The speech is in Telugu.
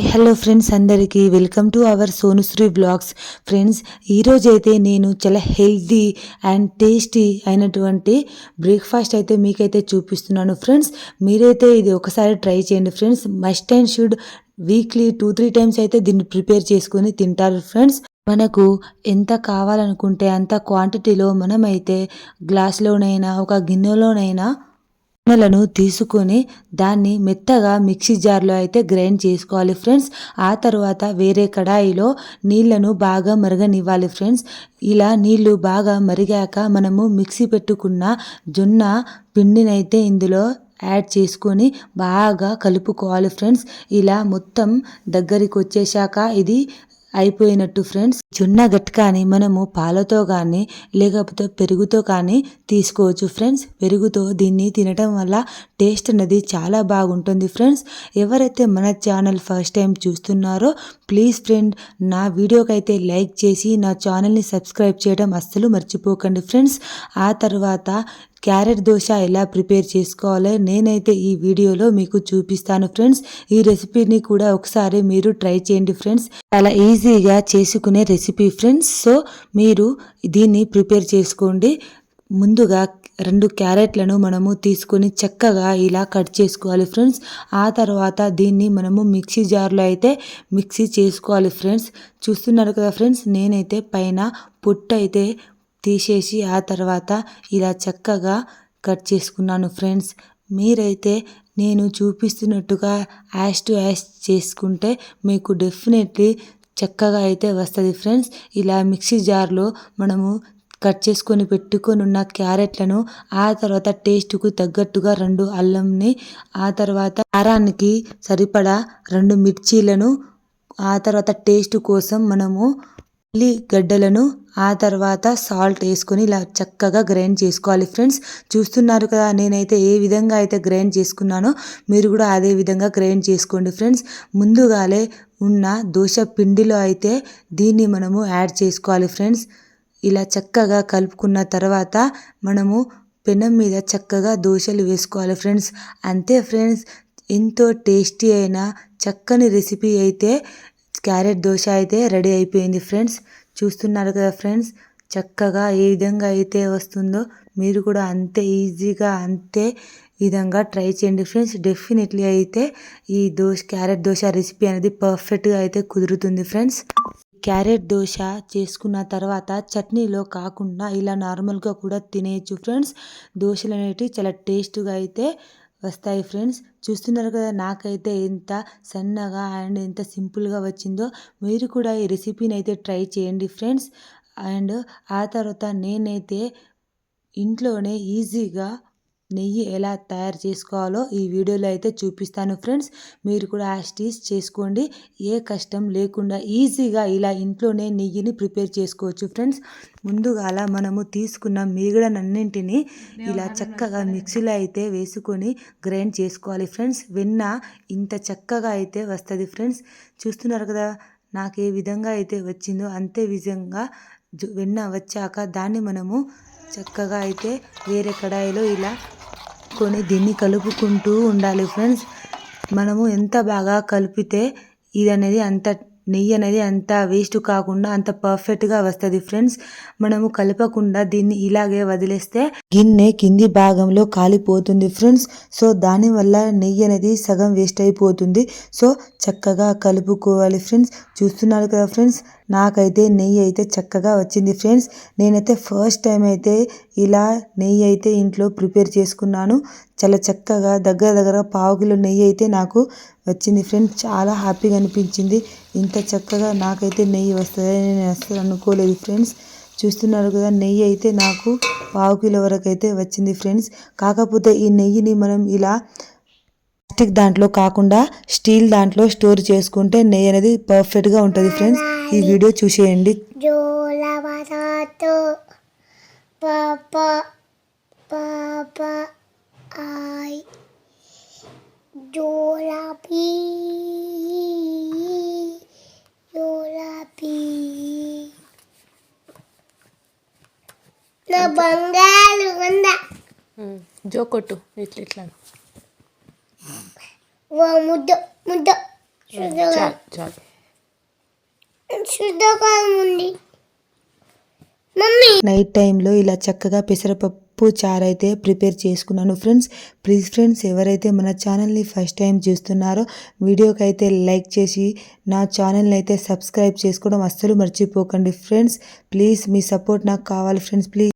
హలో ఫ్రెండ్స్, అందరికీ welcome to our Sonushri blogs. Friends, ఈరోజైతే నేను చాలా హెల్తీ అండ్ టేస్టీ అయినటువంటి బ్రేక్ఫాస్ట్ అయితే మీకైతే చూపిస్తున్నాను. ఫ్రెండ్స్, మీరైతే ఇది ఒకసారి ట్రై చేయండి. Friends, must and should weekly 2-3 times అయితే దీన్ని ప్రిపేర్ చేసుకొని తింటారు. ఫ్రెండ్స్, మనకు ఎంత కావాలనుకుంటే అంత క్వాంటిటీలో మనమైతే గ్లాస్లోనైనా ఒక గిన్నెలోనైనా గిన్నెలను తీసుకొని దాన్ని మెత్తగా మిక్సీ జార్లో అయితే గ్రైండ్ చేసుకోవాలి. ఫ్రెండ్స్, ఆ తర్వాత వేరే కడాయిలో నీళ్లను బాగా మరగనివ్వాలి. ఫ్రెండ్స్, ఇలా నీళ్లు బాగా మరిగాక మనము మిక్సీ పెట్టుకున్న జొన్న పిండినైతే ఇందులో యాడ్ చేసుకొని బాగా కలుపుకోవాలి. ఫ్రెండ్స్, ఇలా మొత్తం దగ్గరికి వచ్చేసాక ఇది అయిపోయినట్టు. ఫ్రెండ్స్, జొన్న గట్కాని మనము పాలతో కానీ లేకపోతే పెరుగుతో కానీ తీసుకోవచ్చు. ఫ్రెండ్స్, పెరుగుతో దీన్ని తినటం వల్ల టేస్ట్ అనేది చాలా బాగుంటుంది. ఫ్రెండ్స్, ఎవరైతే మన ఛానల్ ఫస్ట్ టైం చూస్తున్నారో ప్లీజ్ ఫ్రెండ్ నా వీడియోకి అయితే లైక్ చేసి నా ఛానల్ని సబ్స్క్రైబ్ చేయడం అస్సలు మర్చిపోకండి. ఫ్రెండ్స్, ఆ తర్వాత క్యారెట్ దోశ ఎలా ప్రిపేర్ చేసుకోవాలో నేనైతే ఈ వీడియోలో మీకు చూపిస్తాను. ఫ్రెండ్స్, ఈ రెసిపీని కూడా ఒకసారి మీరు ట్రై చేయండి. ఫ్రెండ్స్, చాలా ఈజీగా చేసుకునే రెసిపీ. ఫ్రెండ్స్, సో మీరు దీన్ని ప్రిపేర్ చేసుకోండి. ముందుగా 2 క్యారెట్లను మనము తీసుకొని చక్కగా ఇలా కట్ చేసుకోవాలి. ఫ్రెండ్స్, ఆ తర్వాత దీన్ని మనము మిక్సీ జార్లో అయితే మిక్సీ చేసుకోవాలి. ఫ్రెండ్స్, చూస్తున్నారు కదా. ఫ్రెండ్స్, నేనైతే పైన పొట్టు అయితే తీసేసి ఆ తర్వాత ఇలా చక్కగా కట్ చేసుకున్నాను. ఫ్రెండ్స్, మీరైతే నేను చూపిస్తున్నట్టుగా యాష్ టు యాష్ చేసుకుంటే మీకు డెఫినెట్లీ చక్కగా అయితే వస్తుంది. ఫ్రెండ్స్, ఇలా మిక్సీ జార్లో మనము కట్ చేసుకొని పెట్టుకొని ఉన్న క్యారెట్లను ఆ తర్వాత టేస్ట్కు తగ్గట్టుగా 2 అల్లంని, ఆ తర్వాత కారానికి సరిపడా 2 మిర్చీలను, ఆ తర్వాత టేస్ట్ కోసం మనము ఉల్లిగడ్డలను, ఆ తర్వాత సాల్ట్ వేసుకొని ఇలా చక్కగా గ్రైండ్ చేసుకోవాలి. ఫ్రెండ్స్, చూస్తున్నారు కదా నేనైతే ఏ విధంగా అయితే గ్రైండ్ చేసుకున్నానో మీరు కూడా అదే విధంగా గ్రైండ్ చేసుకోండి. ఫ్రెండ్స్, ముందుగాలే ఉన్న దోశ పిండిలో అయితే దీన్ని మనము యాడ్ చేసుకోవాలి. ఫ్రెండ్స్, ఇలా చక్కగా కలుపుకున్న తర్వాత మనము పెనం మీద చక్కగా దోశలు వేసుకోవాలి. ఫ్రెండ్స్, అంతే ఫ్రెండ్స్, ఎంతో టేస్టీ అయిన చక్కని రెసిపీ అయితే క్యారెట్ దోశ అయితే రెడీ అయిపోయింది. ఫ్రెండ్స్, చూస్తున్నారు కదా. ఫ్రెండ్స్, చక్కగా ఏ విధంగా అయితే వస్తుందో మీరు కూడా అంతే ఈజీగా అంతే విధంగా ట్రై చేయండి. ఫ్రెండ్స్, డెఫినెట్లీ అయితే ఈ క్యారెట్ దోశ రెసిపీ అనేది పర్ఫెక్ట్గా అయితే కుదురుతుంది. ఫ్రెండ్స్, క్యారెట్ దోశ చేసుకున్న తర్వాత చట్నీలో కాకుండా ఇలా నార్మల్గా కూడా తినేయచ్చు. ఫ్రెండ్స్, దోశలు అనేటివి చాలా టేస్ట్గా అయితే వస్తాయి. ఫ్రెండ్స్, చూస్తున్నారు కదా నాకైతే ఎంత సన్నగా అండ్ ఎంత సింపుల్గా వచ్చిందో మీరు కూడా ఈ రెసిపీని అయితే ట్రై చేయండి. ఫ్రెండ్స్, అండ్ ఆ తర్వాత నేనైతే ఇంట్లోనే ఈజీగా నెయ్యి ఎలా తయారు చేసుకోవాలో ఈ వీడియోలో అయితే చూపిస్తాను. ఫ్రెండ్స్, మీరు కూడా యాస్టీస్ చేసుకోండి. ఏ కష్టం లేకుండా ఈజీగా ఇలా ఇంట్లోనే నెయ్యిని ప్రిపేర్ చేసుకోవచ్చు. ఫ్రెండ్స్, ముందుగా అలా మనము తీసుకున్న మిగడనన్నింటినీ ఇలా చక్కగా మిక్సీలో అయితే వేసుకొని గ్రైండ్ చేసుకోవాలి. ఫ్రెండ్స్, వెన్న ఇంత చక్కగా అయితే వస్తుంది. ఫ్రెండ్స్, చూస్తున్నారు కదా నాకు ఏ విధంగా అయితే వచ్చిందో అంతే విధంగా వెన్న వచ్చాక దాన్ని మనము చక్కగా అయితే వేరే కడాయిలో ఇలా దీన్ని కలుపుకుంటూ ఉండాలి. ఫ్రెండ్స్, మనము ఎంత బాగా కలిపితే ఇది అనేది అంత నెయ్యి అనేది అంత వేస్ట్ కాకుండా అంత పర్ఫెక్ట్గా వస్తుంది. ఫ్రెండ్స్, మనము కలపకుండా దీన్ని ఇలాగే వదిలేస్తే గిన్నె కింది భాగంలో కాలిపోతుంది. ఫ్రెండ్స్, సో దానివల్ల నెయ్యి అనేది సగం వేస్ట్ అయిపోతుంది. సో చక్కగా కలుపుకోవాలి. ఫ్రెండ్స్, చూస్తున్నారు కదా. ఫ్రెండ్స్, నాకైతే నెయ్యి అయితే చక్కగా వచ్చింది. ఫ్రెండ్స్, నేనైతే ఫస్ట్ టైం అయితే ఇలా నెయ్యి అయితే ఇంట్లో ప్రిపేర్ చేసుకున్నాను. చాలా చక్కగా దగ్గర 1/2 కిలో నెయ్యి అయితే నాకు వచ్చింది. ఫ్రెండ్స్, చాలా హ్యాపీగా అనిపించింది. ఇంత చక్కగా నాకైతే నెయ్యి వస్తుందని నేను అస్సలు అనుకోలేదు. ఫ్రెండ్స్, చూస్తున్నారు కదా నెయ్యి అయితే నాకు 1/2 కిలో వరకు అయితే వచ్చింది. ఫ్రెండ్స్, కాకపోతే ఈ నెయ్యిని మనం ఇలా ప్లాస్టిక్ దాంట్లో కాకుండా స్టీల్ దాంట్లో స్టోర్ చేసుకుంటే నెయ్యి అనేది పర్ఫెక్ట్గా ఉంటుంది. ఫ్రెండ్స్, ఈ వీడియో చూసేయండి. జో కొట్టు ఇట్లా ఇట్లా ముద్దు ముద్దు చాలు చాలు శుద్ధకాలం ఉంది మమ్మీ. నైట్ టైంలో ఇలా చక్కగా పెసరపప్పు చారు అయితే ప్రిపేర్ చేసుకున్నాను ఫ్రెండ్స్. ప్లీజ్ ఫ్రెండ్స్, ఎవరైతే మన ఛానల్ని ఫస్ట్ టైం చూస్తున్నారో వీడియోకి అయితే లైక్ చేసి నా ఛానల్ని అయితే సబ్స్క్రైబ్ చేసుకోవడం అస్సలు మర్చిపోకండి ఫ్రెండ్స్. ప్లీజ్ మీ సపోర్ట్ నాకు కావాలి ఫ్రెండ్స్. ప్లీజ్.